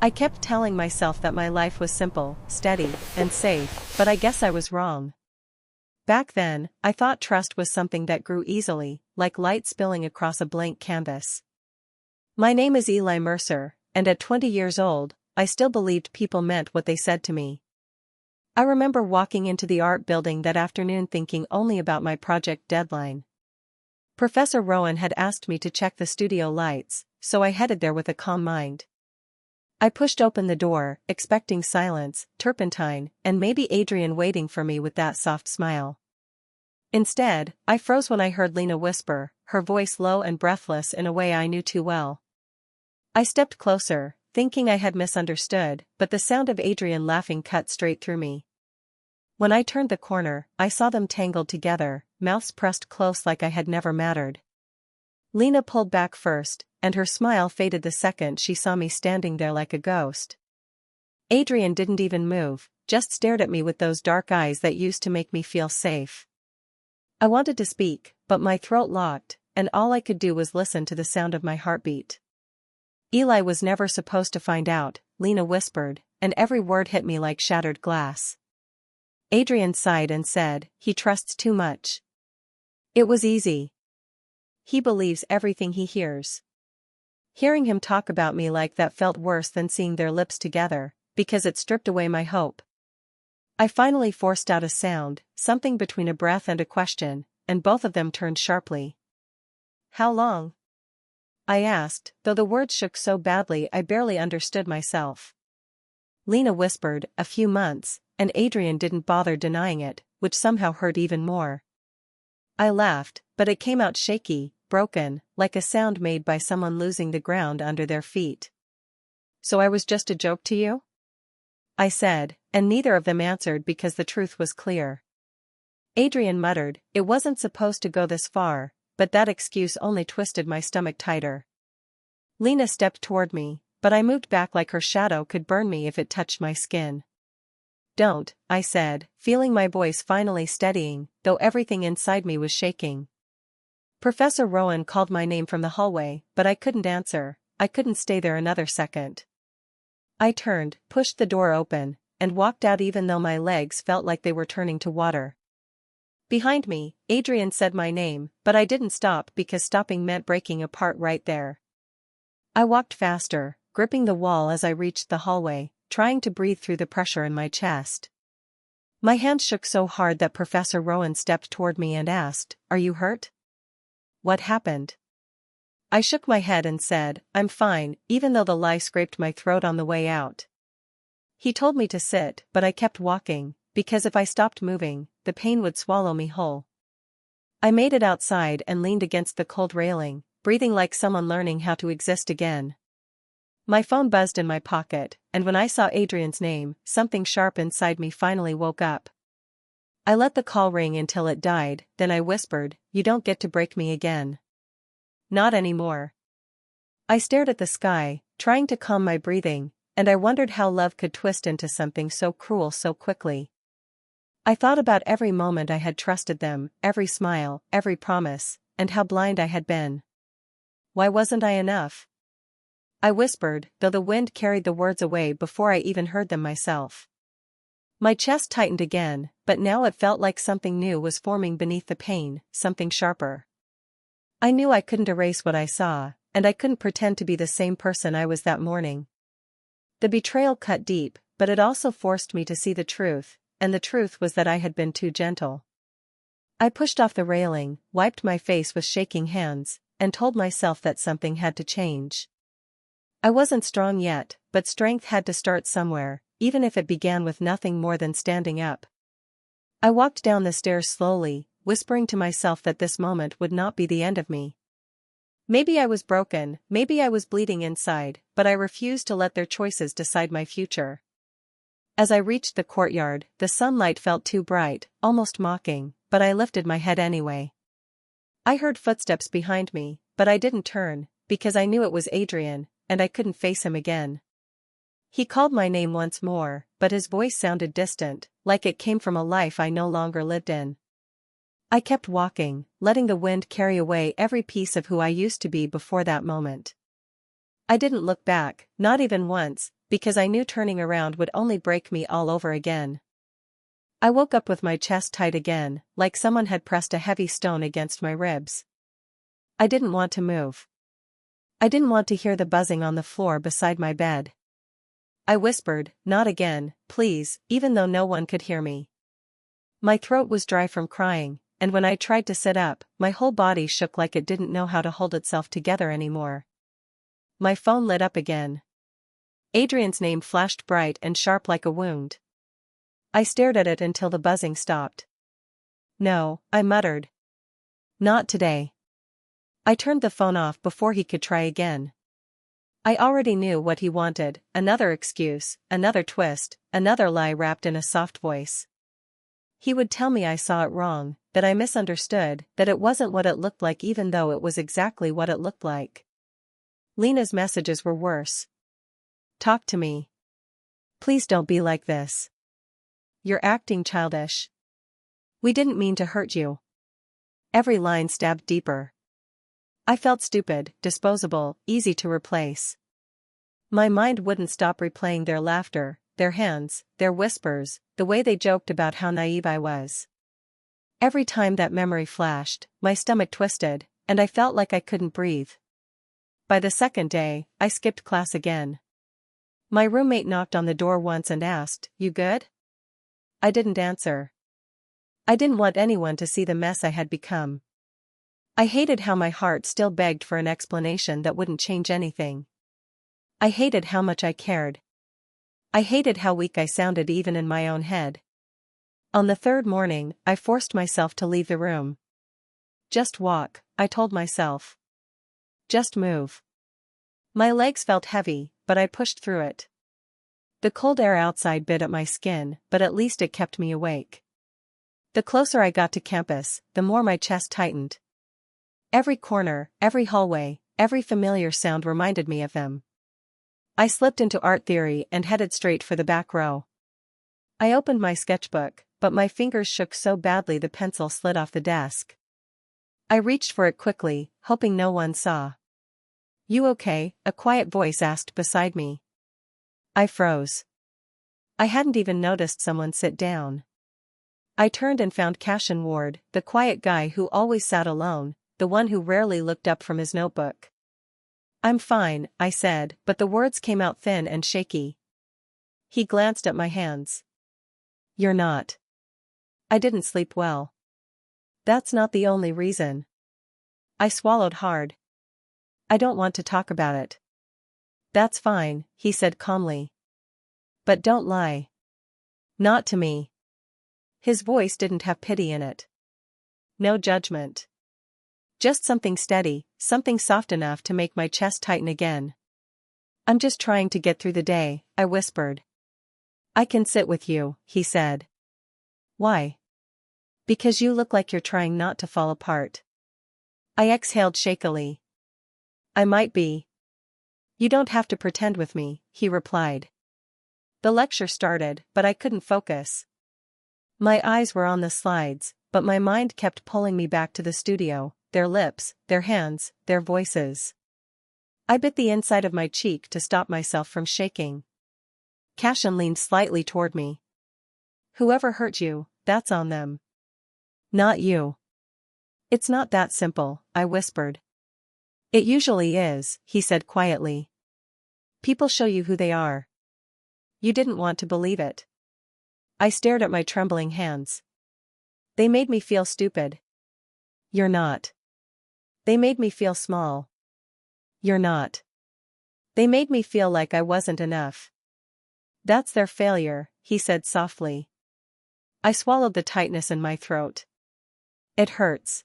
I kept telling myself that my life was simple, steady, and safe, but I guess I was wrong. Back then, I thought trust was something that grew easily, like light spilling across a blank canvas. My name is Eli Mercer, and at 20 years old, I still believed people meant what they said to me. I remember walking into the art building that afternoon thinking only about my project deadline. Professor Rowan had asked me to check the studio lights, so I headed there with a calm mind. I pushed open the door, expecting silence, turpentine, and maybe Adrian waiting for me with that soft smile. Instead, I froze when I heard Lena whisper, her voice low and breathless in a way I knew too well. I stepped closer, thinking I had misunderstood, but the sound of Adrian laughing cut straight through me. When I turned the corner, I saw them tangled together, mouths pressed close like I had never mattered. Lena pulled back first, and her smile faded the second she saw me standing there like a ghost. Adrian didn't even move, just stared at me with those dark eyes that used to make me feel safe. I wanted to speak, but my throat locked, and all I could do was listen to the sound of my heartbeat. Eli was never supposed to find out, Lena whispered, and every word hit me like shattered glass. Adrian sighed and said, "He trusts too much." It was easy. He believes everything he hears. Hearing him talk about me like that felt worse than seeing their lips together, because it stripped away my hope. I finally forced out a sound, something between a breath and a question, and both of them turned sharply. "How long?" I asked, though the words shook so badly I barely understood myself. Lena whispered, "A few months," and Adrian didn't bother denying it, which somehow hurt even more. I laughed, but it came out shaky, broken, like a sound made by someone losing the ground under their feet. "So I was just a joke to you?" I said, and neither of them answered because the truth was clear. Adrian muttered, "It wasn't supposed to go this far," but that excuse only twisted my stomach tighter. Lena stepped toward me, but I moved back like her shadow could burn me if it touched my skin. "Don't," I said, feeling my voice finally steadying, though everything inside me was shaking. Professor Rowan called my name from the hallway, but I couldn't answer. I couldn't stay there another second. I turned, pushed the door open, and walked out even though my legs felt like they were turning to water. Behind me, Adrian said my name, but I didn't stop because stopping meant breaking apart right there. I walked faster, gripping the wall as I reached the hallway, trying to breathe through the pressure in my chest. My hand shook so hard that Professor Rowan stepped toward me and asked, "Are you hurt?" "What happened?" I shook my head and said, "I'm fine," even though the lie scraped my throat on the way out. He told me to sit, but I kept walking, because if I stopped moving, the pain would swallow me whole. I made it outside and leaned against the cold railing, breathing like someone learning how to exist again. My phone buzzed in my pocket, and when I saw Adrian's name, something sharp inside me finally woke up. I let the call ring until it died, then I whispered, "You don't get to break me again." "Not anymore." I stared at the sky, trying to calm my breathing, and I wondered how love could twist into something so cruel so quickly. I thought about every moment I had trusted them, every smile, every promise, and how blind I had been. Why wasn't I enough? I whispered, though the wind carried the words away before I even heard them myself. My chest tightened again, but now it felt like something new was forming beneath the pain, something sharper. I knew I couldn't erase what I saw, and I couldn't pretend to be the same person I was that morning. The betrayal cut deep, but it also forced me to see the truth, and the truth was that I had been too gentle. I pushed off the railing, wiped my face with shaking hands, and told myself that something had to change. I wasn't strong yet, but strength had to start somewhere, even if it began with nothing more than standing up. I walked down the stairs slowly, whispering to myself that this moment would not be the end of me. Maybe I was broken, maybe I was bleeding inside, but I refused to let their choices decide my future. As I reached the courtyard, the sunlight felt too bright, almost mocking, but I lifted my head anyway. I heard footsteps behind me, but I didn't turn, because I knew it was Adrian, and I couldn't face him again. He called my name once more, but his voice sounded distant, like it came from a life I no longer lived in. I kept walking, letting the wind carry away every piece of who I used to be before that moment. I didn't look back, not even once, because I knew turning around would only break me all over again. I woke up with my chest tight again, like someone had pressed a heavy stone against my ribs. I didn't want to move. I didn't want to hear the buzzing on the floor beside my bed. I whispered, "Not again, please," even though no one could hear me. My throat was dry from crying, and when I tried to sit up, my whole body shook like it didn't know how to hold itself together anymore. My phone lit up again. Adrian's name flashed bright and sharp like a wound. I stared at it until the buzzing stopped. "No," I muttered. "Not today." I turned the phone off before he could try again. I already knew what he wanted, another excuse, another twist, another lie wrapped in a soft voice. He would tell me I saw it wrong, that I misunderstood, that it wasn't what it looked like even though it was exactly what it looked like. Lena's messages were worse. "Talk to me. Please don't be like this. You're acting childish. We didn't mean to hurt you." Every line stabbed deeper. I felt stupid, disposable, easy to replace. My mind wouldn't stop replaying their laughter, their hands, their whispers, the way they joked about how naive I was. Every time that memory flashed, my stomach twisted, and I felt like I couldn't breathe. By the second day, I skipped class again. My roommate knocked on the door once and asked, "You good?" I didn't answer. I didn't want anyone to see the mess I had become. I hated how my heart still begged for an explanation that wouldn't change anything. I hated how much I cared. I hated how weak I sounded even in my own head. On the third morning, I forced myself to leave the room. "Just walk," I told myself. "Just move." My legs felt heavy, but I pushed through it. The cold air outside bit at my skin, but at least it kept me awake. The closer I got to campus, the more my chest tightened. Every corner, every hallway, every familiar sound reminded me of them. I slipped into art theory and headed straight for the back row. I opened my sketchbook, but my fingers shook so badly the pencil slid off the desk. I reached for it quickly, hoping no one saw. "You okay?" a quiet voice asked beside me. I froze. I hadn't even noticed someone sit down. I turned and found Cashin Ward, the quiet guy who always sat alone, the one who rarely looked up from his notebook. "I'm fine," I said, but the words came out thin and shaky. He glanced at my hands. "You're not." "I didn't sleep well." "That's not the only reason." I swallowed hard. "I don't want to talk about it." "That's fine," he said calmly. "But don't lie." "Not to me." His voice didn't have pity in it. No judgment. Just something steady, something soft enough to make my chest tighten again. "I'm just trying to get through the day," I whispered. "I can sit with you," he said. "Why?" "Because you look like you're trying not to fall apart." I exhaled shakily. "I might be." "You don't have to pretend with me," he replied. The lecture started, but I couldn't focus. My eyes were on the slides, but my mind kept pulling me back to the studio, their lips, their hands, their voices. I bit the inside of my cheek to stop myself from shaking. Cashin leaned slightly toward me. "Whoever hurt you, that's on them. Not you." "It's not that simple," I whispered. "It usually is," he said quietly. "People show you who they are." "You didn't want to believe it." I stared at my trembling hands. "They made me feel stupid." "You're not." "They made me feel small." "You're not." "They made me feel like I wasn't enough." "That's their failure," he said softly. I swallowed the tightness in my throat. "It hurts.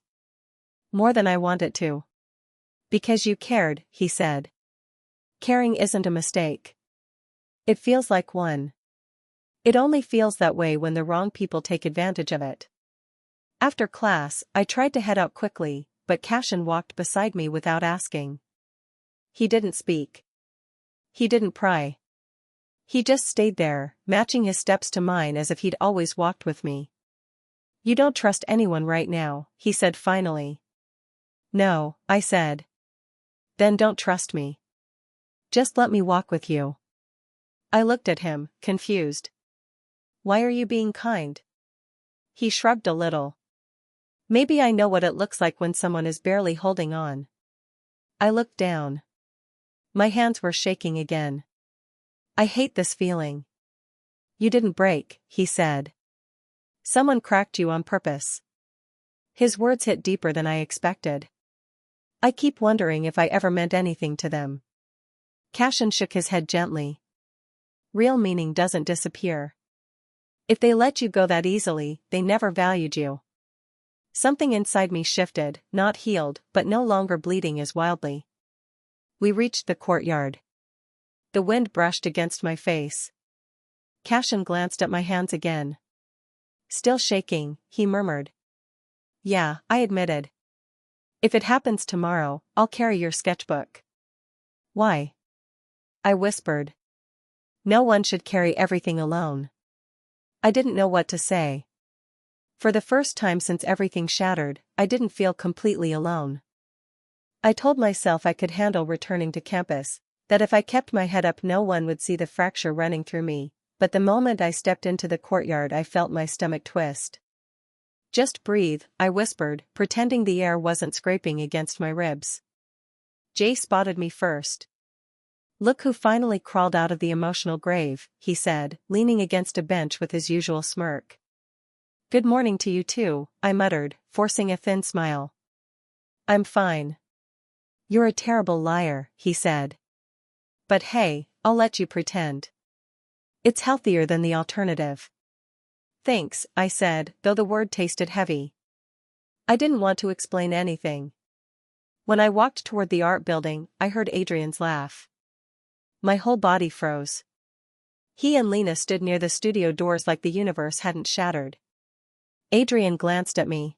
More than I want it to." "Because you cared," he said. "Caring isn't a mistake. It feels like one. It only feels that way when the wrong people take advantage of it." After class, I tried to head out quickly, but Cashin walked beside me without asking. He didn't speak. He didn't pry. He just stayed there, matching his steps to mine as if he'd always walked with me. "You don't trust anyone right now," he said finally. "No," I said. "Then don't trust me. Just let me walk with you." I looked at him, confused. Why are you being kind? He shrugged a little. Maybe I know what it looks like when someone is barely holding on. I looked down. My hands were shaking again. I hate this feeling. You didn't break, he said. Someone cracked you on purpose. His words hit deeper than I expected. I keep wondering if I ever meant anything to them. Cashin shook his head gently. Real meaning doesn't disappear. If they let you go that easily, they never valued you. Something inside me shifted, not healed, but no longer bleeding as wildly. We reached the courtyard. The wind brushed against my face. Cashin glanced at my hands again. Still shaking, he murmured. Yeah, I admitted. If it happens tomorrow, I'll carry your sketchbook. Why? I whispered. No one should carry everything alone. I didn't know what to say. For the first time since everything shattered, I didn't feel completely alone. I told myself I could handle returning to campus, that if I kept my head up no one would see the fracture running through me, but the moment I stepped into the courtyard I felt my stomach twist. Just breathe, I whispered, pretending the air wasn't scraping against my ribs. Jay spotted me first. Look who finally crawled out of the emotional grave, he said, leaning against a bench with his usual smirk. Good morning to you too, I muttered, forcing a thin smile. I'm fine. You're a terrible liar, he said. But hey, I'll let you pretend. It's healthier than the alternative. Thanks, I said, though the word tasted heavy. I didn't want to explain anything. When I walked toward the art building, I heard Adrian's laugh. My whole body froze. He and Lena stood near the studio doors like the universe hadn't shattered. Adrian glanced at me.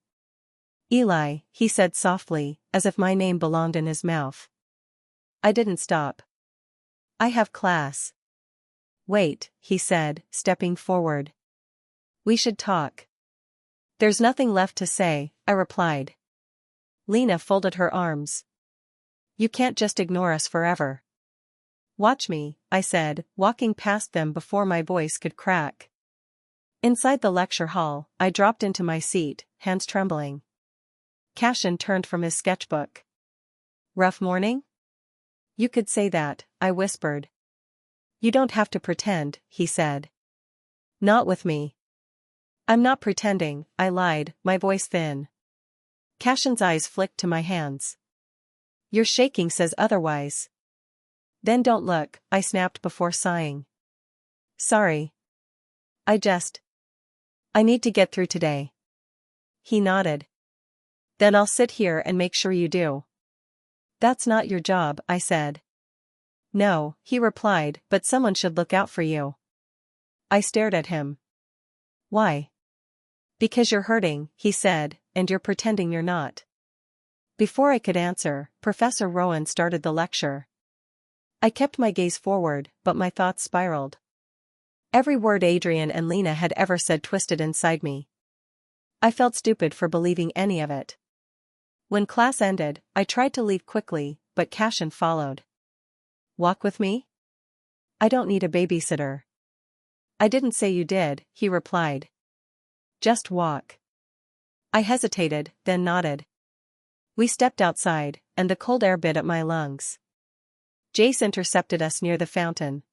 Eli, he said softly, as if my name belonged in his mouth. I didn't stop. I have class. Wait, he said, stepping forward. We should talk. There's nothing left to say, I replied. Lena folded her arms. You can't just ignore us forever. Watch me, I said, walking past them before my voice could crack. Inside the lecture hall, I dropped into my seat, hands trembling. Cashin turned from his sketchbook. Rough morning? You could say that, I whispered. You don't have to pretend, he said. Not with me. I'm not pretending, I lied, my voice thin. Cashin's eyes flicked to my hands. Your shaking says otherwise. Then don't look, I snapped before sighing. Sorry. I need to get through today. He nodded. Then I'll sit here and make sure you do. That's not your job, I said. No, he replied, but someone should look out for you. I stared at him. Why? Because you're hurting, he said, and you're pretending you're not. Before I could answer, Professor Rowan started the lecture. I kept my gaze forward, but my thoughts spiraled. Every word Adrian and Lena had ever said twisted inside me. I felt stupid for believing any of it. When class ended, I tried to leave quickly, but Cashin followed. Walk with me? I don't need a babysitter. I didn't say you did, he replied. Just walk. I hesitated, then nodded. We stepped outside, and the cold air bit at my lungs. Jace intercepted us near the fountain.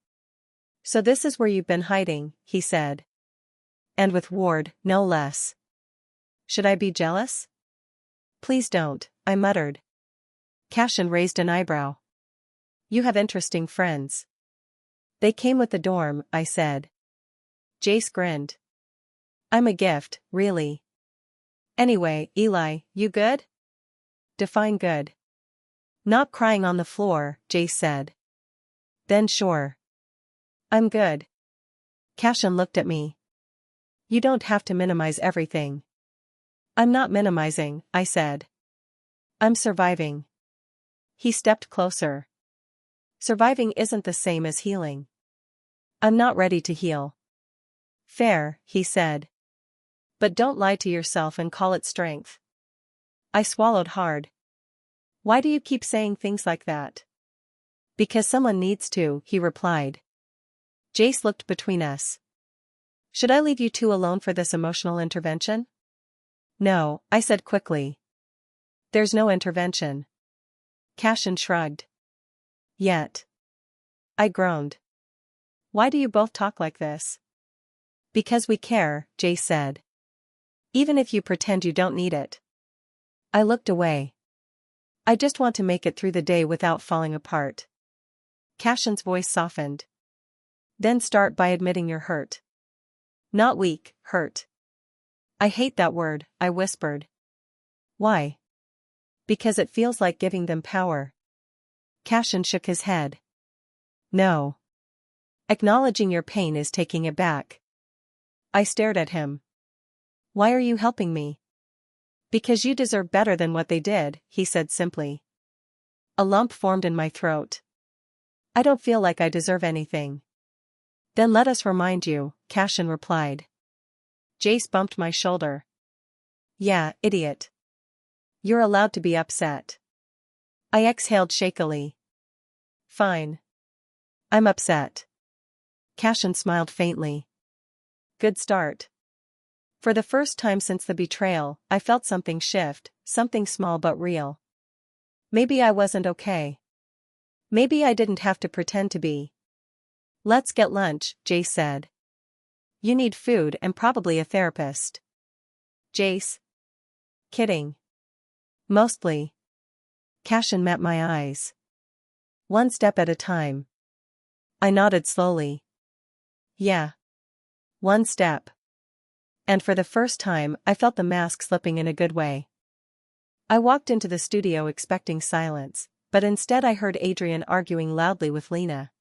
So this is where you've been hiding, he said. And with Ward, no less. Should I be jealous? Please don't, I muttered. Cashin raised an eyebrow. You have interesting friends. They came with the dorm, I said. Jace grinned. I'm a gift, really. Anyway, Eli, you good? Define good. Not crying on the floor, Jace said. Then sure. I'm good. Cashin looked at me. You don't have to minimize everything. I'm not minimizing, I said. I'm surviving. He stepped closer. Surviving isn't the same as healing. I'm not ready to heal. Fair, he said. But don't lie to yourself and call it strength. I swallowed hard. Why do you keep saying things like that? Because someone needs to, he replied. Jace looked between us. Should I leave you two alone for this emotional intervention? No, I said quickly. There's no intervention. Cashin shrugged. Yet. I groaned. Why do you both talk like this? Because we care, Jace said. Even if you pretend you don't need it. I looked away. I just want to make it through the day without falling apart. Cashin's voice softened. Then start by admitting you're hurt. Not weak, hurt. I hate that word, I whispered. Why? Because it feels like giving them power. Cashin shook his head. No. Acknowledging your pain is taking it back. I stared at him. Why are you helping me? Because you deserve better than what they did, he said simply. A lump formed in my throat. I don't feel like I deserve anything. Then let us remind you, Cashin replied. Jace bumped my shoulder. Yeah, idiot. You're allowed to be upset. I exhaled shakily. Fine. I'm upset. Cashin smiled faintly. Good start. For the first time since the betrayal, I felt something shift, something small but real. Maybe I wasn't okay. Maybe I didn't have to pretend to be. Let's get lunch, Jace said. You need food and probably a therapist. Jace. Kidding. Mostly. Cashin met my eyes. One step at a time. I nodded slowly. Yeah. One step. And for the first time, I felt the mask slipping in a good way. I walked into the studio expecting silence, but instead I heard Adrian arguing loudly with Lena.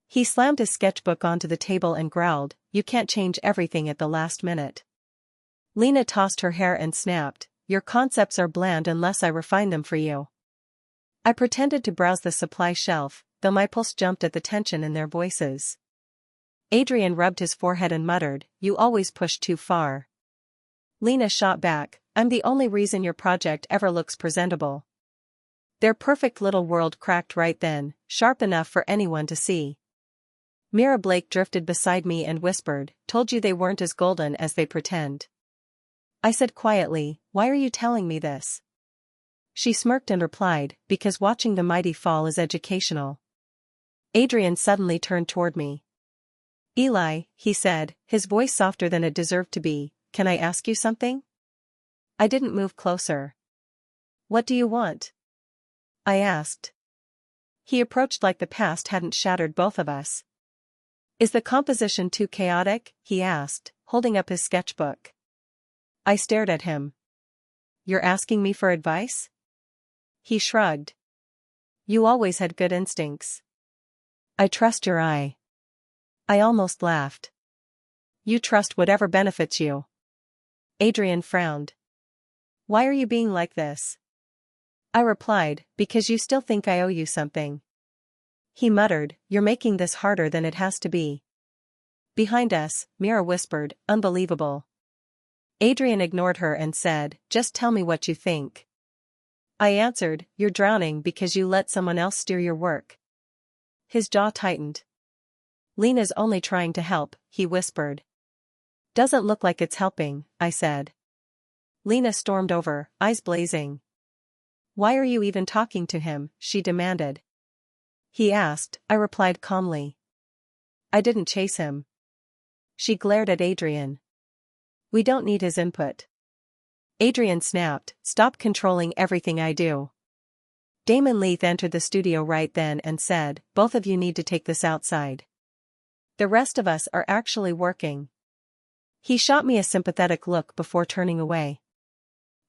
He slammed his sketchbook onto the table and growled, "You can't change everything at the last minute." Lena tossed her hair and snapped, "Your concepts are bland unless I refine them for you." I pretended to browse the supply shelf, though my pulse jumped at the tension in their voices. Adrian rubbed his forehead and muttered, "You always push too far." Lena shot back, "I'm the only reason your project ever looks presentable." Their perfect little world cracked right then, sharp enough for anyone to see. Mira Blake drifted beside me and whispered, "Told you they weren't as golden as they pretend." I said quietly, "Why are you telling me this?" She smirked and replied, "Because watching the mighty fall is educational." Adrian suddenly turned toward me. "Eli," he said, his voice softer than it deserved to be, "can I ask you something?" I didn't move closer. "What do you want?" I asked. He approached like the past hadn't shattered both of us. "Is the composition too chaotic?" he asked, holding up his sketchbook. I stared at him. "You're asking me for advice?" He shrugged. "You always had good instincts." "I trust your eye." I almost laughed. "You trust whatever benefits you." Adrian frowned. "Why are you being like this?" I replied, "Because you still think I owe you something." He muttered, "You're making this harder than it has to be." Behind us, Mira whispered, "Unbelievable." Adrian ignored her and said, "Just tell me what you think." I answered, "You're drowning because you let someone else steer your work." His jaw tightened. "Lena's only trying to help," he whispered. "Doesn't look like it's helping," I said. Lena stormed over, eyes blazing. "Why are you even talking to him?" she demanded. He asked, I replied calmly. "I didn't chase him." She glared at Adrian. "We don't need his input." Adrian snapped, "Stop controlling everything I do." Damon Leith entered the studio right then and said, "Both of you need to take this outside. The rest of us are actually working." He shot me a sympathetic look before turning away.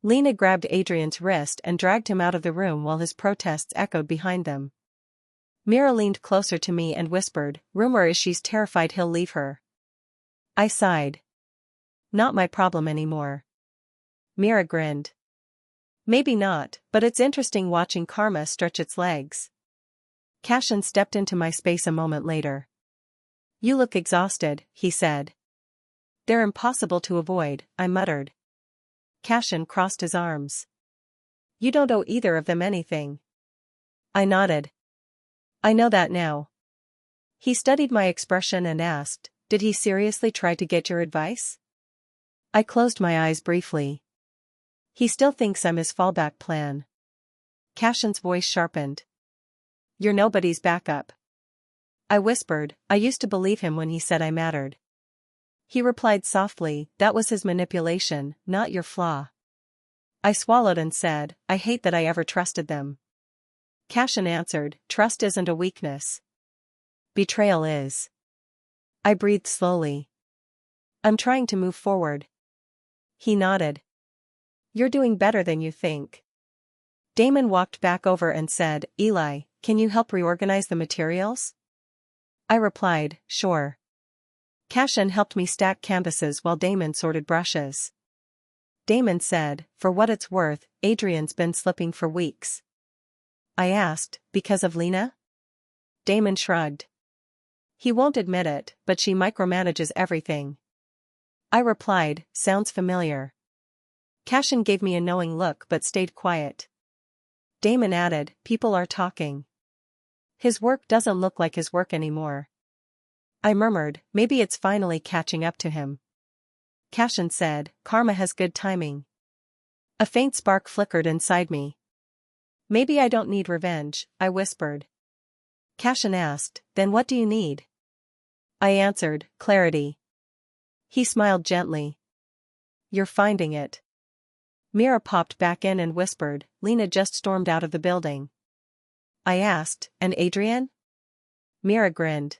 Lena grabbed Adrian's wrist and dragged him out of the room while his protests echoed behind them. Mira leaned closer to me and whispered, "Rumor is she's terrified he'll leave her." I sighed. "Not my problem anymore." Mira grinned. "Maybe not, but it's interesting watching karma stretch its legs." Cashin stepped into my space a moment later. "You look exhausted," he said. "They're impossible to avoid," I muttered. Cashin crossed his arms. "You don't owe either of them anything." I nodded. "I know that now." He studied my expression and asked, "Did he seriously try to get your advice?" I closed my eyes briefly. He still thinks I'm his fallback plan. Cashin's voice sharpened. "You're nobody's backup." I whispered, "I used to believe him when he said I mattered." He replied softly, "That was his manipulation, not your flaw." I swallowed and said, "I hate that I ever trusted them." Cashin answered, "Trust isn't a weakness. Betrayal is." I breathed slowly. "I'm trying to move forward." He nodded. "You're doing better than you think." Damon walked back over and said, "Eli, can you help reorganize the materials?" I replied, "Sure." Cashin helped me stack canvases while Damon sorted brushes. Damon said, "For what it's worth, Adrian's been slipping for weeks." I asked, "Because of Lena?" Damon shrugged. "He won't admit it, but she micromanages everything." I replied, "Sounds familiar." Cashin gave me a knowing look but stayed quiet. Damon added, "People are talking. His work doesn't look like his work anymore." I murmured, "Maybe it's finally catching up to him." Cashin said, "Karma has good timing." A faint spark flickered inside me. "Maybe I don't need revenge," I whispered. Cashin asked, "Then what do you need?" I answered, "Clarity." He smiled gently. "You're finding it." Mira popped back in and whispered, "Lena just stormed out of the building." I asked, "And Adrian?" Mira grinned.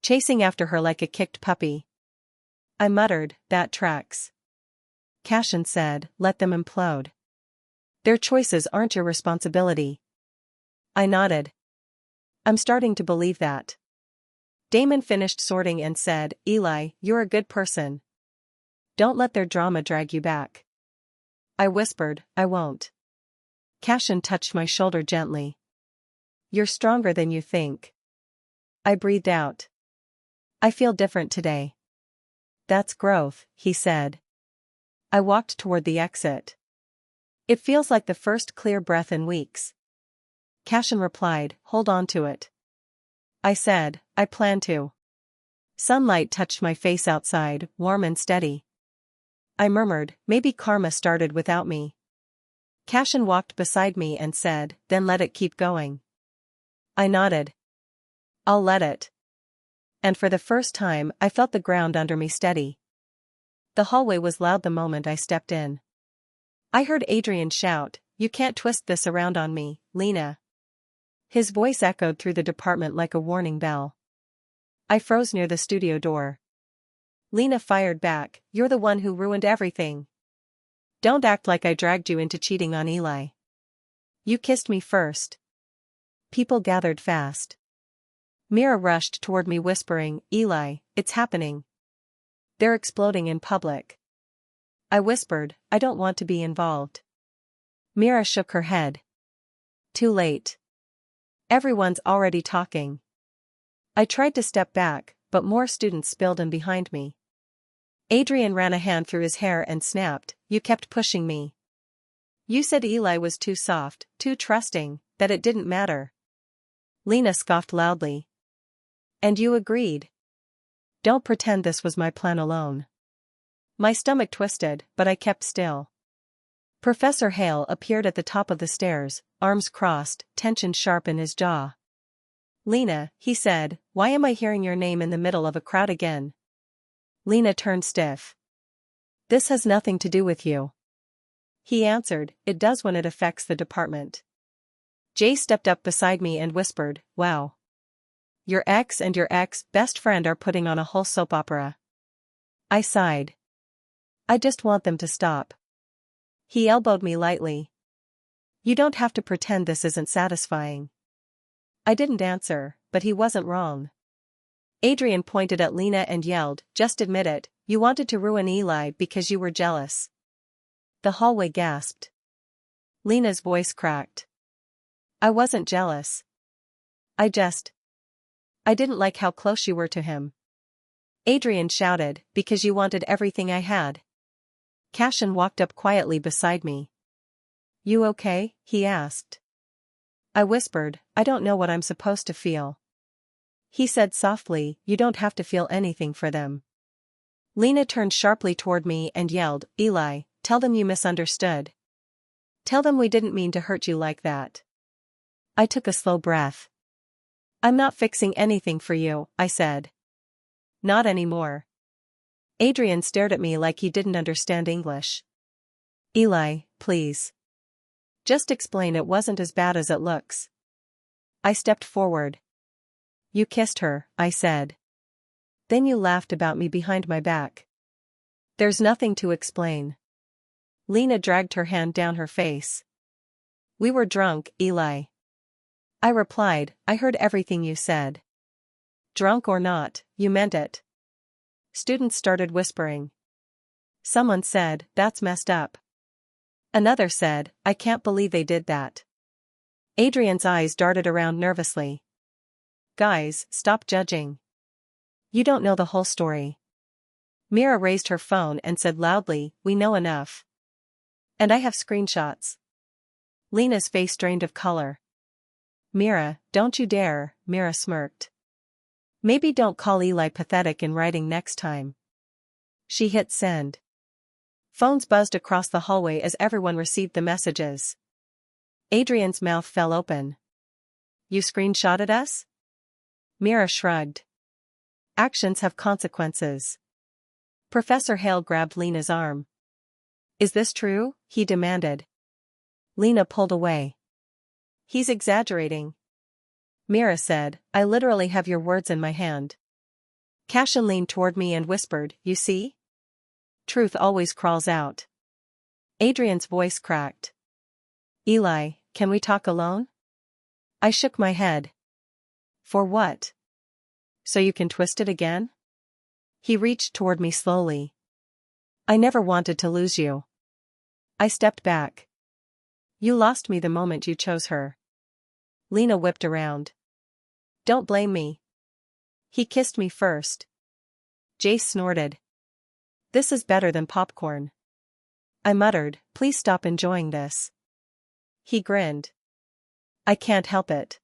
"Chasing after her like a kicked puppy." I muttered, "That tracks." Cashin said, "Let them implode. Their choices aren't your responsibility." I nodded. I'm starting to believe that. Damon finished sorting and said, "Eli, you're a good person. Don't let their drama drag you back." I whispered, "I won't." Cashin touched my shoulder gently. "You're stronger than you think." I breathed out. "I feel different today." "That's growth," he said. I walked toward the exit. "It feels like the first clear breath in weeks." Cashin replied, "Hold on to it." I said, "I plan to." Sunlight touched my face outside, warm and steady. I murmured, "Maybe karma started without me." Cashin walked beside me and said, "Then let it keep going." I nodded. "I'll let it." And for the first time I felt the ground under me steady. The hallway was loud the moment I stepped in. I heard Adrian shout, "You can't twist this around on me, Lena." His voice echoed through the department like a warning bell. I froze near the studio door. Lena fired back, "You're the one who ruined everything. Don't act like I dragged you into cheating on Eli. You kissed me first." People gathered fast. Mira rushed toward me whispering, "Eli, it's happening. They're exploding in public." I whispered, "I don't want to be involved." Mira shook her head. "Too late. Everyone's already talking." I tried to step back, but more students spilled in behind me. Adrian ran a hand through his hair and snapped, "You kept pushing me. You said Eli was too soft, too trusting, that it didn't matter." Lena scoffed loudly. "And you agreed. Don't pretend this was my plan alone." My stomach twisted, but I kept still. Professor Hale appeared at the top of the stairs, arms crossed, tension sharp in his jaw. "Lena," he said, "why am I hearing your name in the middle of a crowd again?" Lena turned stiff. "This has nothing to do with you." He answered, "It does when it affects the department." Jay stepped up beside me and whispered, "Wow. Your ex and your ex-best friend are putting on a whole soap opera." I sighed. "I just want them to stop." He elbowed me lightly. "You don't have to pretend this isn't satisfying." I didn't answer, but he wasn't wrong. Adrian pointed at Lena and yelled, "Just admit it, you wanted to ruin Eli because you were jealous." The hallway gasped. Lena's voice cracked. "I wasn't jealous. I didn't like how close you were to him." Adrian shouted, "Because you wanted everything I had." Cashin walked up quietly beside me. "You okay?" he asked. I whispered, "I don't know what I'm supposed to feel." He said softly, you don't have to feel anything for them. Lena turned sharply toward me and yelled, Eli, tell them you misunderstood. Tell them we didn't mean to hurt you like that. I took a slow breath. I'm not fixing anything for you, I said. Not anymore. Adrian stared at me like he didn't understand English. Eli, please. Just explain it wasn't as bad as it looks. I stepped forward. You kissed her, I said. Then you laughed about me behind my back. There's nothing to explain. Lena dragged her hand down her face. We were drunk, Eli. I replied, I heard everything you said. Drunk or not, you meant it. Students started whispering. Someone said, that's messed up. Another said, I can't believe they did that. Adrian's eyes darted around nervously. Guys, stop judging. You don't know the whole story. Mira raised her phone and said loudly, we know enough. And I have screenshots. Lena's face drained of color. Mira, don't you dare, Mira smirked. Maybe don't call Eli pathetic in writing next time. She hit send. Phones buzzed across the hallway as everyone received the messages. Adrian's mouth fell open. You screenshotted us? Mira shrugged. Actions have consequences. Professor Hale grabbed Lena's arm. Is this true? He demanded. Lena pulled away. He's exaggerating. Mira said, I literally have your words in my hand. Cashin leaned toward me and whispered, you see? Truth always crawls out. Adrian's voice cracked. Eli, can we talk alone? I shook my head. For what? So you can twist it again? He reached toward me slowly. I never wanted to lose you. I stepped back. You lost me the moment you chose her. Lena whipped around. Don't blame me. He kissed me first. Jace snorted. This is better than popcorn. I muttered, please stop enjoying this. He grinned. I can't help it.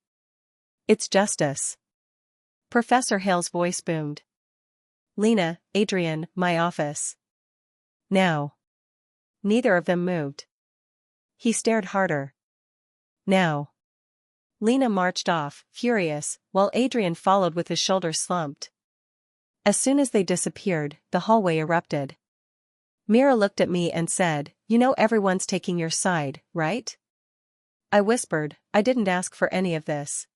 It's justice. Professor Hale's voice boomed. Lena, Adrian, my office. Now. Neither of them moved. He stared harder. Now. Lena marched off, furious, while Adrian followed with his shoulders slumped. As soon as they disappeared, the hallway erupted. Mira looked at me and said, you know everyone's taking your side, right? I whispered, I didn't ask for any of this.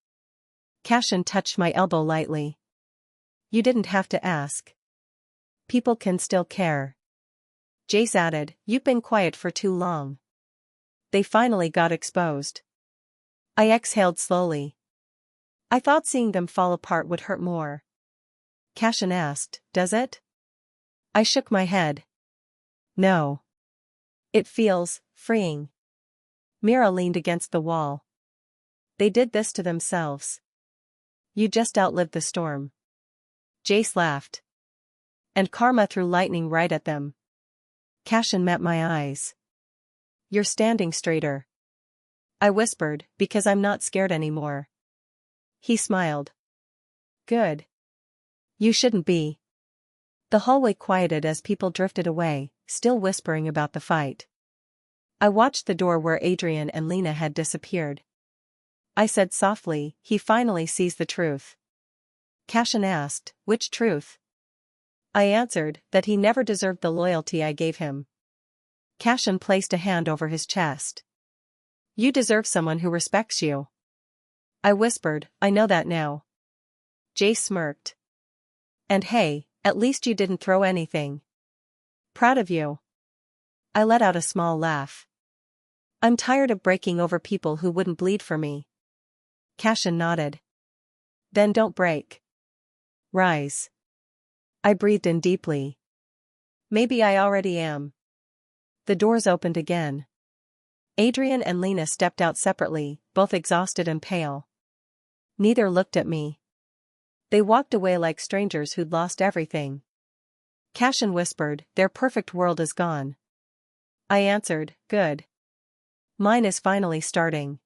Cashin touched my elbow lightly. You didn't have to ask. People can still care. Jace added, you've been quiet for too long. They finally got exposed. I exhaled slowly. I thought seeing them fall apart would hurt more. Cashin asked, does it? I shook my head. No. It feels freeing. Mira leaned against the wall. They did this to themselves. You just outlived the storm. Jace laughed. And karma threw lightning right at them. Cashin met my eyes. You're standing straighter. I whispered, because I'm not scared anymore. He smiled. Good. You shouldn't be. The hallway quieted as people drifted away, still whispering about the fight. I watched the door where Adrian and Lena had disappeared. I said softly, he finally sees the truth. Cashin asked, which truth? I answered, that he never deserved the loyalty I gave him. Cashin placed a hand over his chest. You deserve someone who respects you. I whispered, I know that now. Jace smirked. And hey, at least you didn't throw anything. Proud of you. I let out a small laugh. I'm tired of breaking over people who wouldn't bleed for me. Cashin nodded. Then don't break. Rise. I breathed in deeply. Maybe I already am. The doors opened again. Adrian and Lena stepped out separately, both exhausted and pale. Neither looked at me. They walked away like strangers who'd lost everything. Cashin whispered, their perfect world is gone. I answered, good. Mine is finally starting.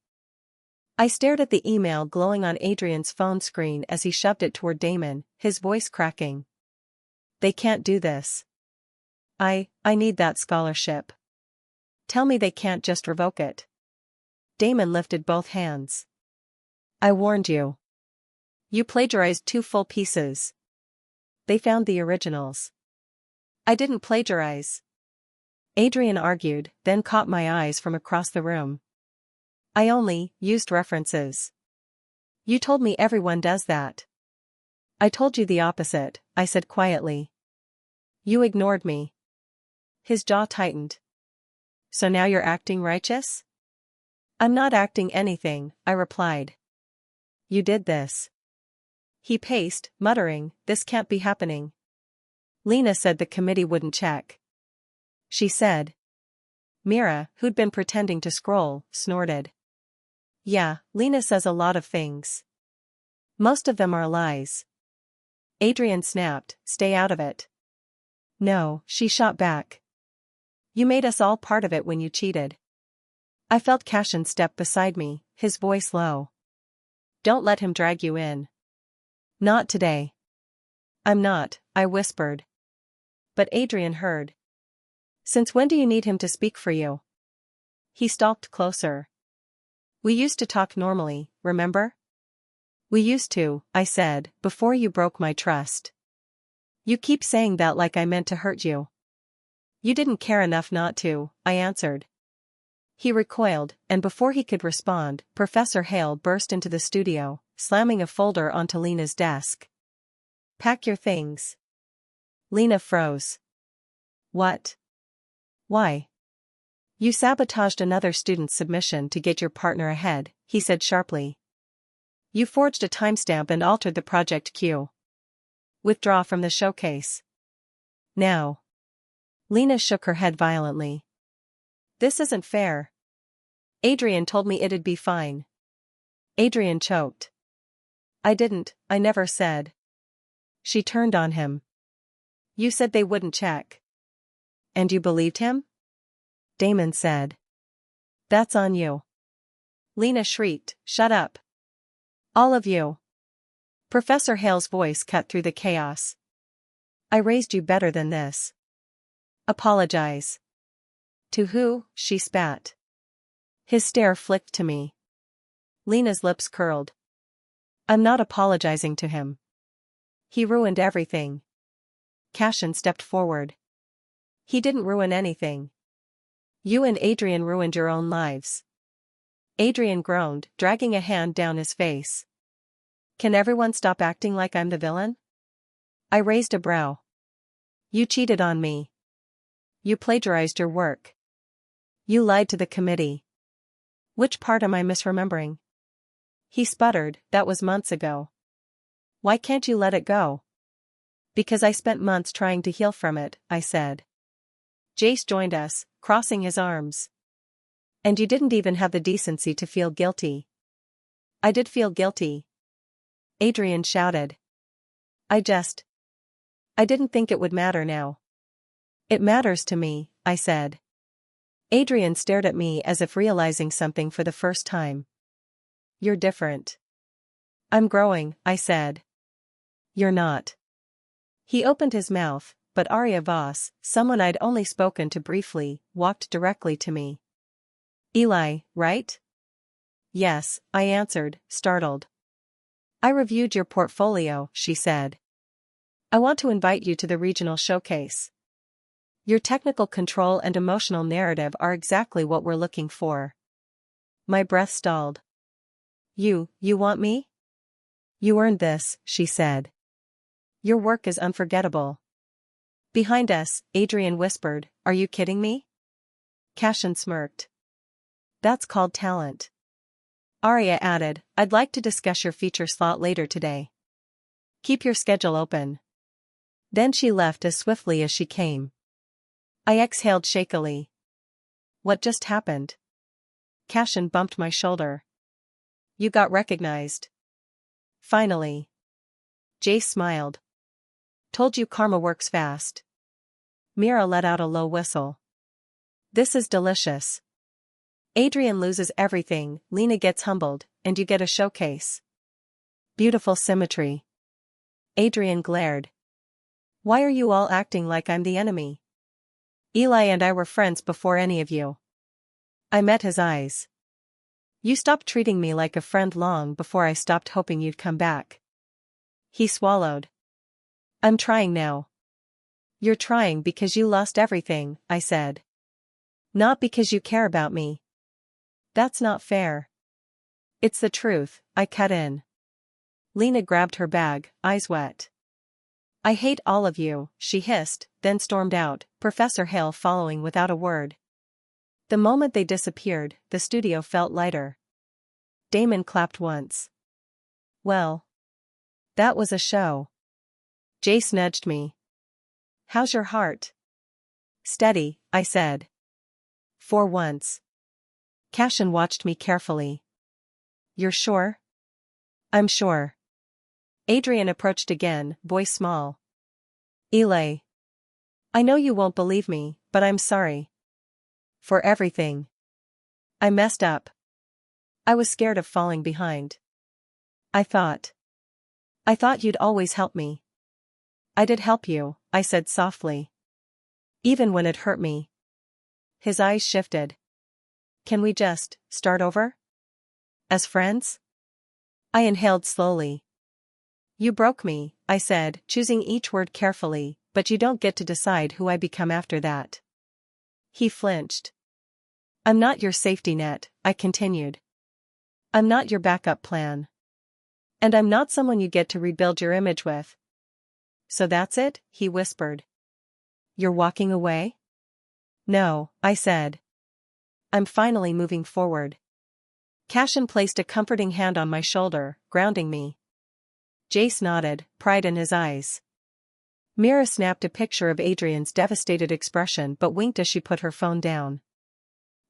I stared at the email glowing on Adrian's phone screen as he shoved it toward Damon, his voice cracking. They can't do this. I need that scholarship. Tell me they can't just revoke it. Damon lifted both hands. I warned you. You plagiarized 2 full pieces. They found the originals. I didn't plagiarize. Adrian argued, then caught my eyes from across the room. I only used references. You told me everyone does that. I told you the opposite, I said quietly. You ignored me. His jaw tightened. So now you're acting righteous? I'm not acting anything, I replied. You did this. He paced, muttering, this can't be happening. Lena said the committee wouldn't check. She said. Mira, who'd been pretending to scroll, snorted. Yeah, Lena says a lot of things. Most of them are lies. Adrian snapped, stay out of it. No, she shot back. You made us all part of it when you cheated. I felt Cashin step beside me, his voice low. Don't let him drag you in. Not today. I'm not, I whispered. But Adrian heard. Since when do you need him to speak for you? He stalked closer. We used to talk normally, remember? We used to, I said, before you broke my trust. You keep saying that like I meant to hurt you. You didn't care enough not to, I answered. He recoiled, and before he could respond, Professor Hale burst into the studio, slamming a folder onto Lena's desk. Pack your things. Lena froze. What? Why? You sabotaged another student's submission to get your partner ahead, he said sharply. You forged a timestamp and altered the project queue. Withdraw from the showcase. Now. Lena shook her head violently. This isn't fair. Adrian told me it'd be fine. Adrian choked. I never said. She turned on him. You said they wouldn't check. And you believed him? Damon said. That's on you. Lena shrieked, shut up. All of you. Professor Hale's voice cut through the chaos. I raised you better than this. Apologize. To who? She spat. His stare flicked to me. Lena's lips curled. I'm not apologizing to him. He ruined everything. Cashin stepped forward. He didn't ruin anything. You and Adrian ruined your own lives. Adrian groaned, dragging a hand down his face. Can everyone stop acting like I'm the villain? I raised a brow. You cheated on me. You plagiarized your work. You lied to the committee. Which part am I misremembering? He sputtered, that was months ago. Why can't you let it go? Because I spent months trying to heal from it, I said. Jace joined us, crossing his arms. And you didn't even have the decency to feel guilty. I did feel guilty. Adrian shouted. I didn't think it would matter now. It matters to me, I said. Adrian stared at me as if realizing something for the first time. You're different. I'm growing, I said. You're not. He opened his mouth, but Arya Voss, someone I'd only spoken to briefly, walked directly to me. Eli, right? Yes, I answered, startled. I reviewed your portfolio, she said. I want to invite you to the regional showcase. Your technical control and emotional narrative are exactly what we're looking for. My breath stalled. You want me? You earned this, she said. Your work is unforgettable. Behind us, Adrian whispered, are you kidding me? Cashin smirked. That's called talent. Arya added, I'd like to discuss your feature slot later today. Keep your schedule open. Then she left as swiftly as she came. I exhaled shakily. What just happened? Cashin bumped my shoulder. You got recognized. Finally. Jace smiled. Told you karma works fast. Mira let out a low whistle. This is delicious. Adrian loses everything, Lena gets humbled, and you get a showcase. Beautiful symmetry. Adrian glared. Why are you all acting like I'm the enemy? Eli and I were friends before any of you. I met his eyes. You stopped treating me like a friend long before I stopped hoping you'd come back. He swallowed. I'm trying now. You're trying because you lost everything, I said. Not because you care about me. That's not fair. It's the truth, I cut in. Lena grabbed her bag, eyes wet. I hate all of you, she hissed, then stormed out, Professor Hale following without a word. The moment they disappeared, the studio felt lighter. Damon clapped once. Well. That was a show. Jace nudged me. How's your heart? Steady, I said. For once. Cashin watched me carefully. You're sure? I'm sure. Adrian approached again, voice small. Eli. I know you won't believe me, but I'm sorry. For everything. I messed up. I was scared of falling behind. I thought you'd always help me. I did help you, I said softly. Even when it hurt me. His eyes shifted. Can we just start over? As friends? I inhaled slowly. You broke me, I said, choosing each word carefully, but you don't get to decide who I become after that. He flinched. I'm not your safety net, I continued. I'm not your backup plan. And I'm not someone you get to rebuild your image with. So that's it, he whispered. You're walking away? No, I said. I'm finally moving forward. Cashin placed a comforting hand on my shoulder, grounding me. Jace nodded, pride in his eyes. Mira snapped a picture of Adrian's devastated expression but winked as she put her phone down.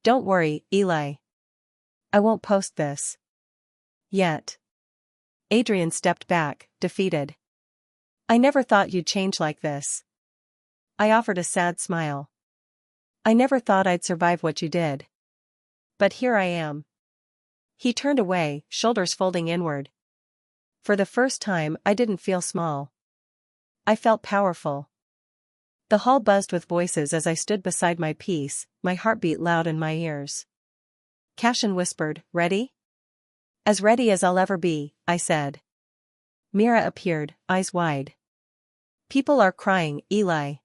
Don't worry, Eli. I won't post this. Yet. Adrian stepped back, defeated. I never thought you'd change like this. I offered a sad smile. I never thought I'd survive what you did. But here I am. He turned away, shoulders folding inward. For the first time, I didn't feel small. I felt powerful. The hall buzzed with voices as I stood beside my piece, my heartbeat loud in my ears. Cashin whispered, ready? As ready as I'll ever be, I said. Mira appeared, eyes wide. People are crying, Eli.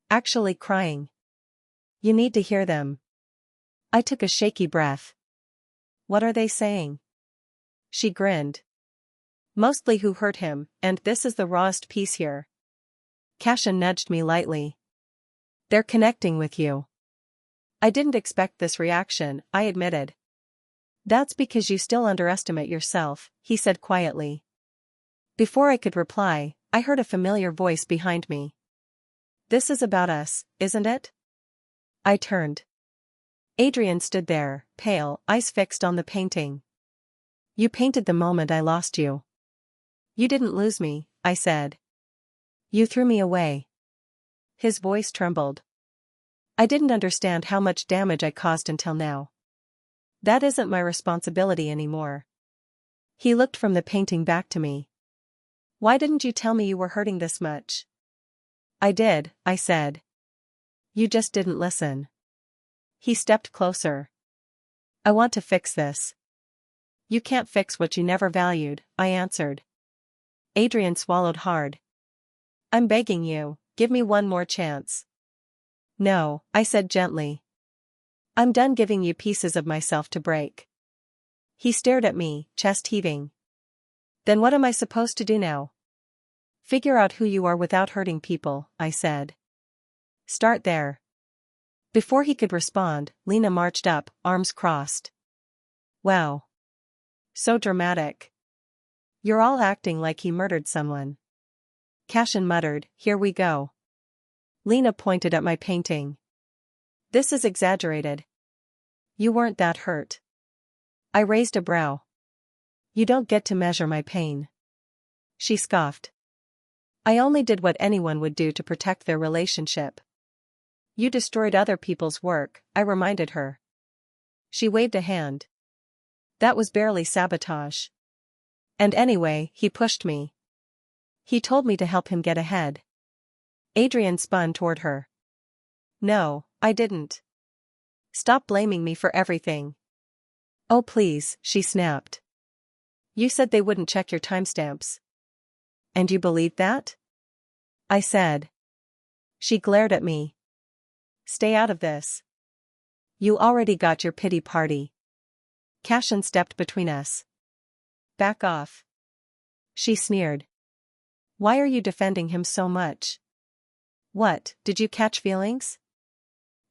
Actually crying. You need to hear them. I took a shaky breath. What are they saying? She grinned. Mostly who hurt him, and this is the rawest piece here. Cashin nudged me lightly. They're connecting with you. I didn't expect this reaction, I admitted. That's because you still underestimate yourself, he said quietly. Before I could reply, I heard a familiar voice behind me. This is about us, isn't it? I turned. Adrian stood there, pale, eyes fixed on the painting. You painted the moment I lost you. You didn't lose me, I said. You threw me away. His voice trembled. I didn't understand how much damage I caused until now. That isn't my responsibility anymore. He looked from the painting back to me. Why didn't you tell me you were hurting this much? I did, I said. You just didn't listen. He stepped closer. I want to fix this. You can't fix what you never valued, I answered. Adrian swallowed hard. I'm begging you, give me one more chance. No, I said gently. I'm done giving you pieces of myself to break. He stared at me, chest heaving. Then what am I supposed to do now? Figure out who you are without hurting people, I said. Start there. Before he could respond, Lena marched up, arms crossed. Wow. So dramatic. You're all acting like he murdered someone. Cashin muttered, here we go. Lena pointed at my painting. This is exaggerated. You weren't that hurt. I raised a brow. You don't get to measure my pain. She scoffed. I only did what anyone would do to protect their relationship. You destroyed other people's work, I reminded her. She waved a hand. That was barely sabotage. And anyway, he pushed me. He told me to help him get ahead. Adrian spun toward her. No, I didn't. Stop blaming me for everything. Oh please, she snapped. You said they wouldn't check your timestamps. And you believed that? I said. She glared at me. Stay out of this. You already got your pity party. Cashin stepped between us. Back off. She sneered. Why are you defending him so much? What, did you catch feelings?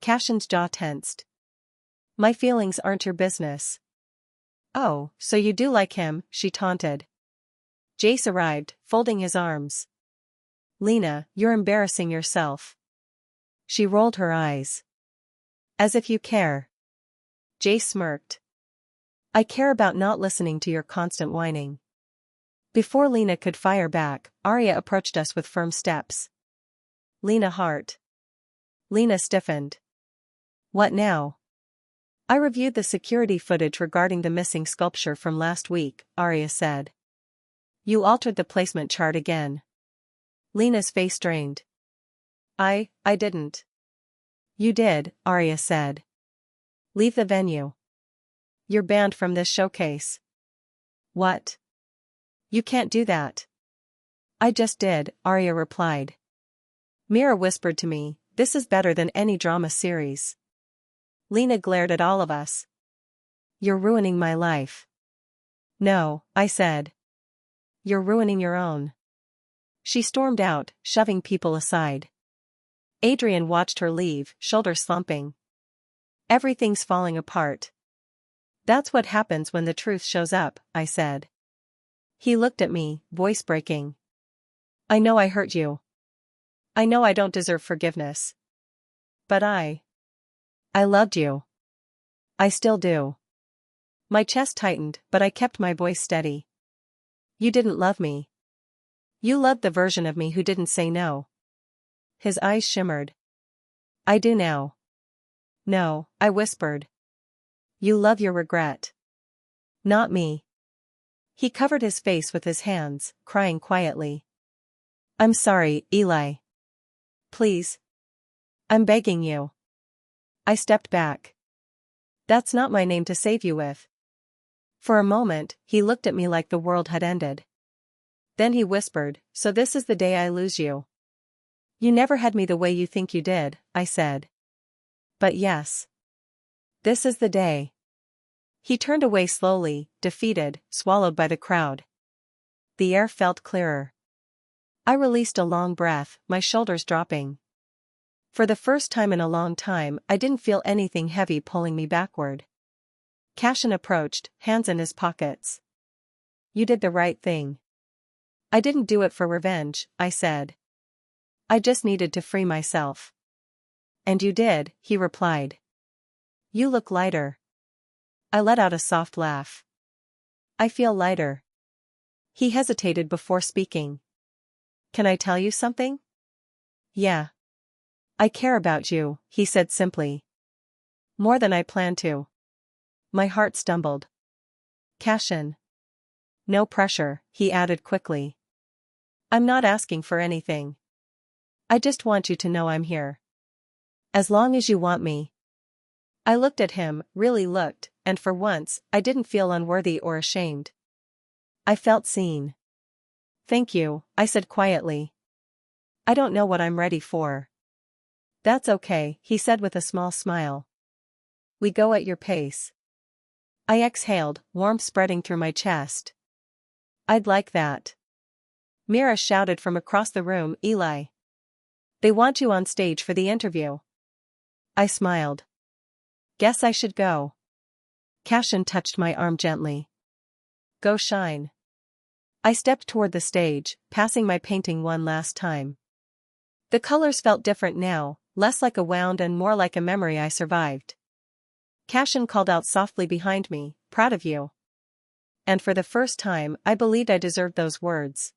Cashin's jaw tensed. My feelings aren't your business. Oh, so you do like him, she taunted. Jace arrived, folding his arms. Lena, you're embarrassing yourself. She rolled her eyes. As if you care. Jace smirked. I care about not listening to your constant whining. Before Lena could fire back, Arya approached us with firm steps. Lena Hart. Lena stiffened. What now? I reviewed the security footage regarding the missing sculpture from last week, Arya said. You altered the placement chart again. Lena's face strained. I didn't. You did, Arya said. Leave the venue. You're banned from this showcase. What? You can't do that. I just did, Arya replied. Mira whispered to me, this is better than any drama series. Lena glared at all of us. You're ruining my life. No, I said. You're ruining your own. She stormed out, shoving people aside. Adrian watched her leave, shoulders slumping. Everything's falling apart. That's what happens when the truth shows up, I said. He looked at me, voice breaking. I know I hurt you. I know I don't deserve forgiveness. But I loved you. I still do. My chest tightened, but I kept my voice steady. You didn't love me. You loved the version of me who didn't say no. His eyes shimmered. I do now. No, I whispered. You love your regret. Not me. He covered his face with his hands, crying quietly. I'm sorry, Eli. Please. I'm begging you. I stepped back. That's not my name to save you with. For a moment, he looked at me like the world had ended. Then he whispered, so this is the day I lose you. You never had me the way you think you did, I said. But yes. This is the day. He turned away slowly, defeated, swallowed by the crowd. The air felt clearer. I released a long breath, my shoulders dropping. For the first time in a long time, I didn't feel anything heavy pulling me backward. Cashin approached, hands in his pockets. You did the right thing. I didn't do it for revenge, I said. I just needed to free myself. And you did, he replied. You look lighter. I let out a soft laugh. I feel lighter. He hesitated before speaking. Can I tell you something? Yeah. I care about you, he said simply. More than I planned to. My heart stumbled. Cashin. No pressure, he added quickly. I'm not asking for anything. I just want you to know I'm here. As long as you want me. I looked at him, really looked, and for once, I didn't feel unworthy or ashamed. I felt seen. Thank you, I said quietly. I don't know what I'm ready for. That's okay, he said with a small smile. We go at your pace. I exhaled, warmth spreading through my chest. I'd like that. Mira shouted from across the room, Eli. They want you on stage for the interview. I smiled. Guess I should go. Cashin touched my arm gently. Go shine. I stepped toward the stage, passing my painting one last time. The colors felt different now, less like a wound and more like a memory I survived. Cashin called out softly behind me, proud of you. And for the first time, I believed I deserved those words.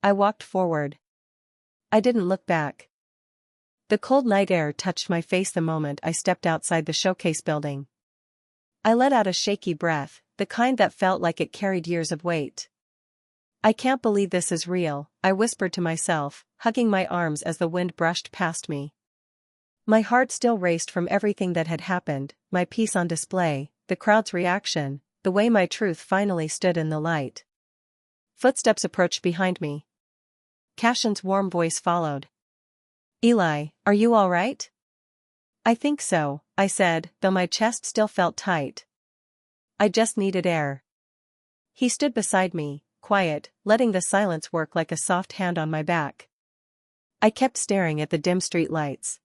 I walked forward. I didn't look back. The cold night air touched my face the moment I stepped outside the showcase building. I let out a shaky breath, the kind that felt like it carried years of weight. I can't believe this is real, I whispered to myself, hugging my arms as the wind brushed past me. My heart still raced from everything that had happened, my piece on display, the crowd's reaction, the way my truth finally stood in the light. Footsteps approached behind me. Cashin's warm voice followed. Eli, are you all right? I think so, I said, though my chest still felt tight. I just needed air. He stood beside me, quiet, letting the silence work like a soft hand on my back. I kept staring at the dim street lights.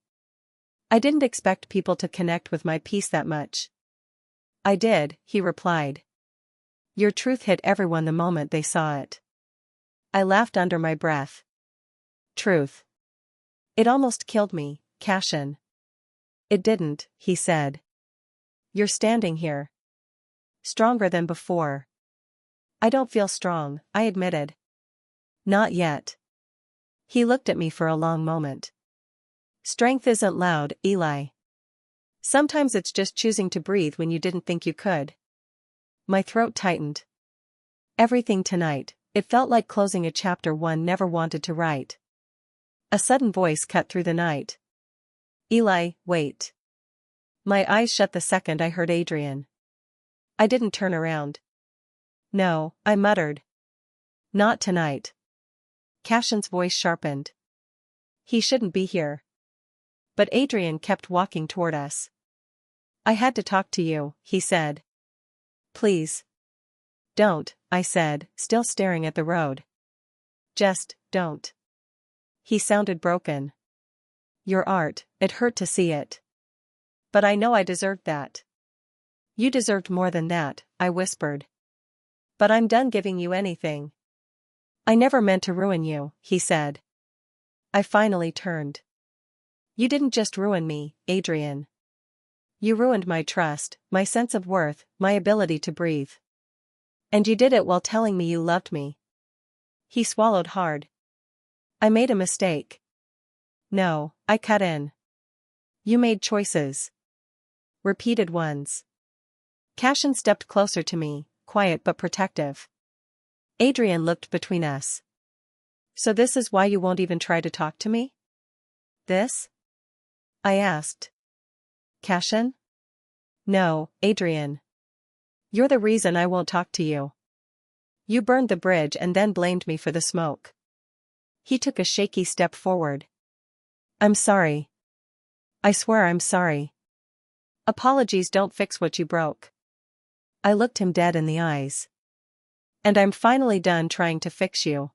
I didn't expect people to connect with my piece that much. I did, he replied. Your truth hit everyone the moment they saw it. I laughed under my breath. Truth. It almost killed me, Cashin. It didn't, he said. You're standing here. Stronger than before. I don't feel strong, I admitted. Not yet. He looked at me for a long moment. Strength isn't loud, Eli. Sometimes it's just choosing to breathe when you didn't think you could. My throat tightened. Everything tonight, it felt like closing a chapter one never wanted to write. A sudden voice cut through the night. Eli, wait. My eyes shut the second I heard Adrian. I didn't turn around. No, I muttered. Not tonight. Cashin's voice sharpened. He shouldn't be here. But Adrian kept walking toward us. I had to talk to you, he said. Please. Don't, I said, still staring at the road. Just, don't. He sounded broken. Your art, it hurt to see it. But I know I deserved that. You deserved more than that, I whispered. But I'm done giving you anything. I never meant to ruin you, he said. I finally turned. You didn't just ruin me, Adrian. You ruined my trust, my sense of worth, my ability to breathe. And you did it while telling me you loved me. He swallowed hard. I made a mistake. No, I cut in. You made choices. Repeated ones. Cashin stepped closer to me, quiet but protective. Adrian looked between us. So this is why you won't even try to talk to me? This? I asked. Cashin? No, Adrian. You're the reason I won't talk to you. You burned the bridge and then blamed me for the smoke. He took a shaky step forward. I'm sorry. I swear I'm sorry. Apologies don't fix what you broke. I looked him dead in the eyes. And I'm finally done trying to fix you.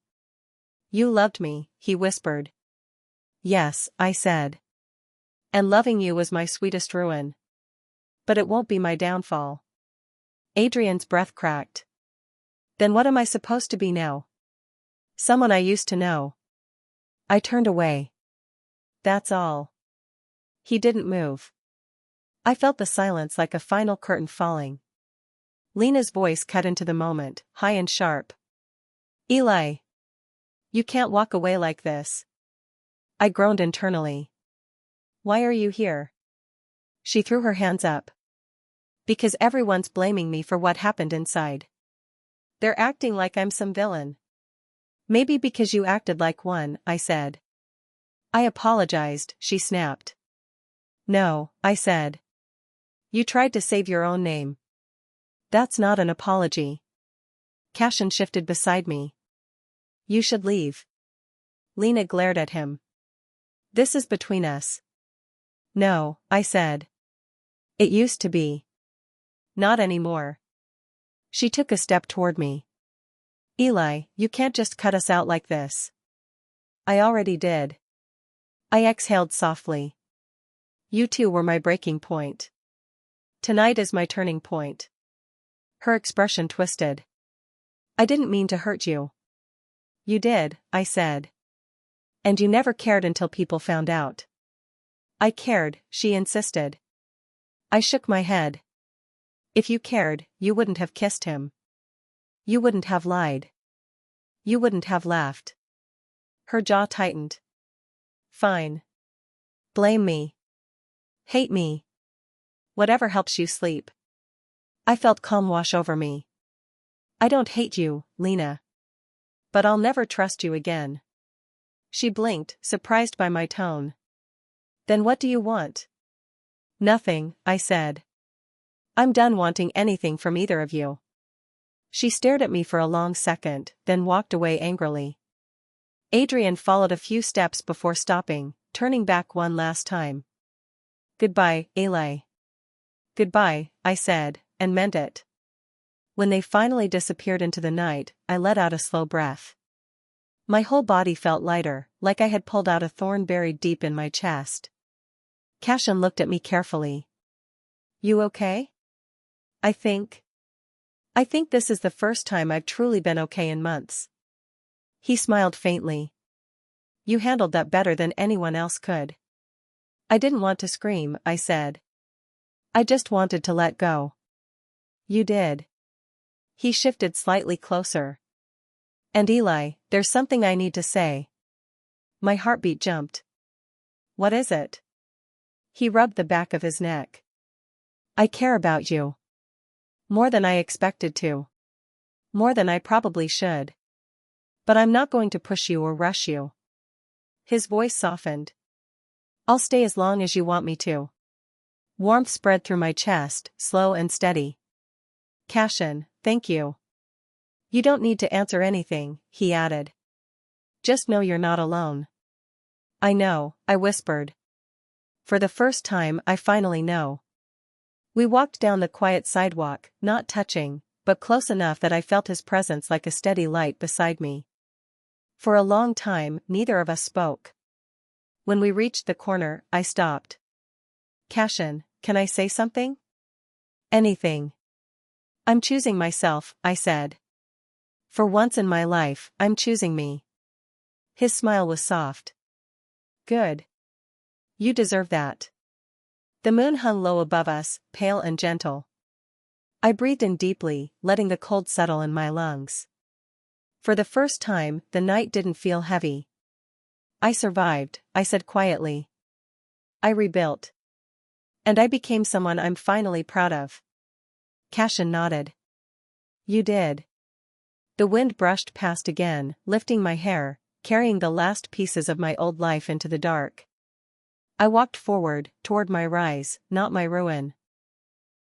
You loved me, he whispered. Yes, I said. And loving you was my sweetest ruin. But it won't be my downfall. Adrian's breath cracked. Then what am I supposed to be now? Someone I used to know. I turned away. That's all. He didn't move. I felt the silence like a final curtain falling. Lena's voice cut into the moment, high and sharp. Eli. You can't walk away like this. I groaned internally. Why are you here? She threw her hands up. Because everyone's blaming me for what happened inside. They're acting like I'm some villain. Maybe because you acted like one, I said. I apologized, she snapped. No, I said. You tried to save your own name. That's not an apology. Cashin shifted beside me. You should leave. Lena glared at him. This is between us. No, I said. It used to be. Not anymore. She took a step toward me. Eli, you can't just cut us out like this. I already did. I exhaled softly. You two were my breaking point. Tonight is my turning point. Her expression twisted. I didn't mean to hurt you. You did, I said. And you never cared until people found out. I cared, she insisted. I shook my head. If you cared, you wouldn't have kissed him. You wouldn't have lied. You wouldn't have laughed. Her jaw tightened. Fine. Blame me. Hate me. Whatever helps you sleep. I felt calm wash over me. I don't hate you, Lena. But I'll never trust you again. She blinked, surprised by my tone. Then what do you want? Nothing, I said. I'm done wanting anything from either of you. She stared at me for a long second, then walked away angrily. Adrian followed a few steps before stopping, turning back one last time. Goodbye, Eli. Goodbye, I said, and meant it. When they finally disappeared into the night, I let out a slow breath. My whole body felt lighter, like I had pulled out a thorn buried deep in my chest. Cashin looked at me carefully. You okay? I think this is the first time I've truly been okay in months. He smiled faintly. You handled that better than anyone else could. I didn't want to scream, I said. I just wanted to let go. You did. He shifted slightly closer. And Eli, there's something I need to say. My heartbeat jumped. What is it? He rubbed the back of his neck. I care about you. More than I expected to. More than I probably should. But I'm not going to push you or rush you. His voice softened. I'll stay as long as you want me to. Warmth spread through my chest, slow and steady. Cashin, thank you. You don't need to answer anything, he added. Just know you're not alone. I know, I whispered. For the first time, I finally know. We walked down the quiet sidewalk, not touching, but close enough that I felt his presence like a steady light beside me. For a long time, neither of us spoke. When we reached the corner, I stopped. Cashin, can I say something? Anything. I'm choosing myself, I said. For once in my life, I'm choosing me. His smile was soft. Good. You deserve that. The moon hung low above us, pale and gentle. I breathed in deeply, letting the cold settle in my lungs. For the first time, the night didn't feel heavy. I survived, I said quietly. I rebuilt. And I became someone I'm finally proud of. Cashin nodded. You did. The wind brushed past again, lifting my hair, carrying the last pieces of my old life into the dark. I walked forward, toward my rise, not my ruin.